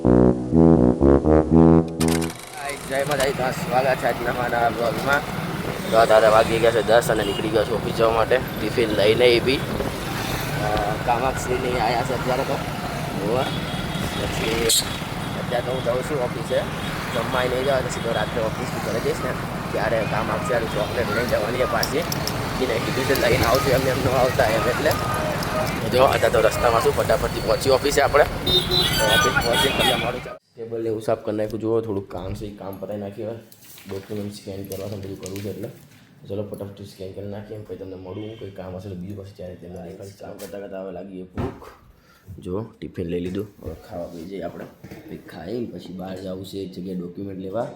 જય માતા સ્વાગત છે આજના મારા બ્લોગમાં. તો તારે વાગી ગયા છે 10 અને નીકળી ગયો છું ઓફિસ જવા માટે. ટિફિન લઈને એ બી કામાક્ષીની આવ્યા છે અત્યારે તો પછી અત્યારે તો હું જાઉં છું ઓફિસે. જમવાય નહીં જવા તો સીધો રાત્રે ઓફિસ ઘરે જઈશ ને ત્યારે કામાક્ષી આની ચોકલેટ લઈને જવાની છે પાછી. એને કીધું છે લઈને આવશું એમને એમ ન આવતા એમ એટલે જો અત્યારે તો રસ્તામાં શું ફટાફટથી પહોંચી ઓફિસે આપણે. ઓફિસ પહોંચી તમને મારું ટેબલ એવું સાફ કરી નાખ્યું. જુઓ થોડુંક કામ છે એ કામ પતાવી નાખ્યું હોય. ડોક્યુમેન્ટ સ્કેન કરવા છે બધું કરવું છે એટલે ચલો ફટાફટ સ્કેન કરી નાખીએ. પછી તમને મળું કંઈ કામ હશે તો બીજું પછી ત્યારે તેમને દેખાડી. કામ કરતાં કરતાં હવે લાગીએ ભૂખ. જો ટિફિન લઈ લીધું, હવે ખાવા પી જઈએ આપણે. કંઈક ખાઈને પછી બહાર જવું છે એક જગ્યાએ ડોક્યુમેન્ટ લેવા,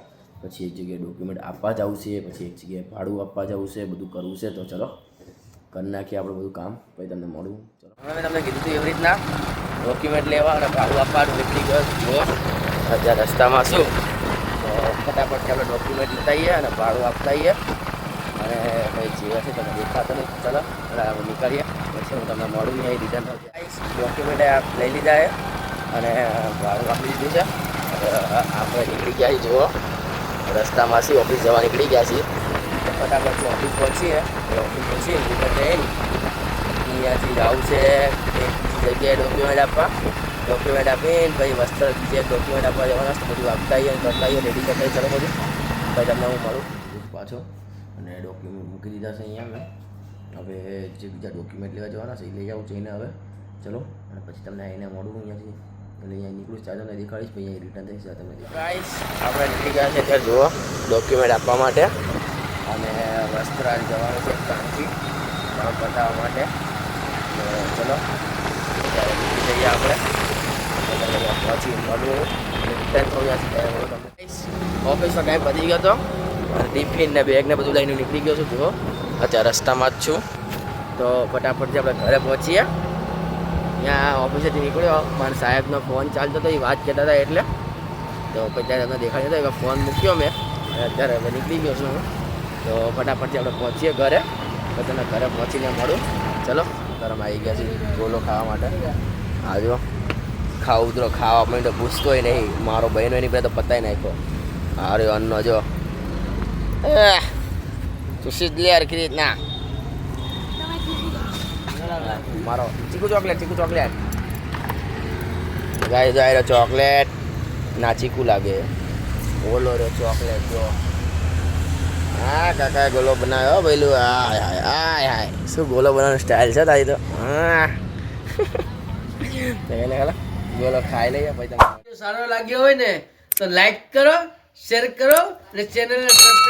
પછી એક જગ્યાએ ડોક્યુમેન્ટ આપવા જવું છે, પછી એક જગ્યાએ ભાડું આપવા જવું છે, બધું કરવું છે. તો ચલો કરી નાખીએ આપણે બધું કામ, પછી તમને મળું. ચલો હવે મેં તમને કીધું હતું એવી રીતના ડોક્યુમેન્ટ લેવા અને ભાડું આપવાનું નીકળી ગયો. જુઓ અત્યારે રસ્તામાં શું તો ફટાફટથી આપણે ડોક્યુમેન્ટ લેતા આવીએ અને ભાડું આપતા આવીએ અને કંઈ જે હશે તમે દેખાતો નહીં. ચલો બરાબર નીકળીએ પછી હું તમને મળું નહીં રિટર્ન ડોક્યુમેન્ટ લઈ લીધા છે અને ભાડું આપી દીધું છે. આપણે નીકળી ગયા છીએ. જુઓ રસ્તામાં છીએ ઓફિસ જવા નીકળી ગયા છીએ. ફટાફટ ઓફિસ પહોંચીએ ઓફિસ પહોંચીએ રિટર્ન અહીંયાથી જવું છે એક જગ્યાએ ડોક્યુમેન્ટ આપવા. ડોક્યુમેન્ટ આપીને પછી વસ્ત્ર જે ડોક્યુમેન્ટ આપવા જવાના બધું આપતા આવીએ કરતા આવીએ રેડી કરતા આવીએ. ચલો બધું પછી તમને હું મળું પાછો. અને ડોક્યુમેન્ટ મૂકી દીધા છે અહીંયા મેં. હવે જે બીજા ડોક્યુમેન્ટ લેવા જવાના છે એ લઈ આવું જઈને હવે. ચલો અને પછી તમને એને મળું અહીંયાથી એટલે અહીંયા નીકળું ચાલો તમને દેખાડીશ. પછી અહીં રિટર્ન થઈશ તમને ગાઈસ. આપણે નીકળી ગયા છે ત્યારે જુઓ ડોક્યુમેન્ટ આપવા માટે અને વસ્ત્રાલ જવાનું છે કામથી કામ બતાવવા માટે. ચલો ત્યારે નીકળી જઈએ આપણે પછી મળવું રિટર્ન થયું તમને. ઓફિસનો ટાઈમ પતી ગયો હતો અને ટિફિન ને બેગ ને બધું લઈને નીકળી ગયો છું. જુઓ અત્યારે રસ્તામાં જ છું. તો ફટાફટથી આપણે ઘરે પહોંચીએ. ત્યાં ઓફિસેથી નીકળ્યો મારા સાહેબનો ફોન ચાલતો હતો એ વાત કહેતા હતા એટલે તો પછી ત્યારે તમને દેખાડ્યો હતો કે ફોન મૂક્યો મેં અને અત્યારે હવે નીકળી ગયો છું. તો ફટાફટથી આપણે પહોંચીએ ઘરે. તો તમને ઘરે પહોંચીને મળું. ચલો ગરમ આવી ગયા છે ગોલો ખાવા માટે. આજો ખાવ ઉતરો ખાવા માંડ્યો પૂછતોય નહીં. મારો બહેનો એની પહેલાં તો પતાવી નાખ્યો. અરે અન્નો જો ચૂસી જ લે હરખી રીતના. મારો ચીકુ ચોકલેટ ગાય જાય ચોકલેટ ના ચીકુ લાગે. ઓલો રે ચોકલેટ જો. હા કાકા ગોલો બનાવ્યો પેલું. હાય હાય હાય હાય શું ગોલો બનાવવાનો સ્ટાઇલ છે તારી તો. હા એને ખાલા ગોલો ખાઈ લઈએ પછી તમે. સારો લાગ્યો હોય ને તો લાઈક કરો, શેર કરો અને ચેનલને સબસ્ક્રાઇબ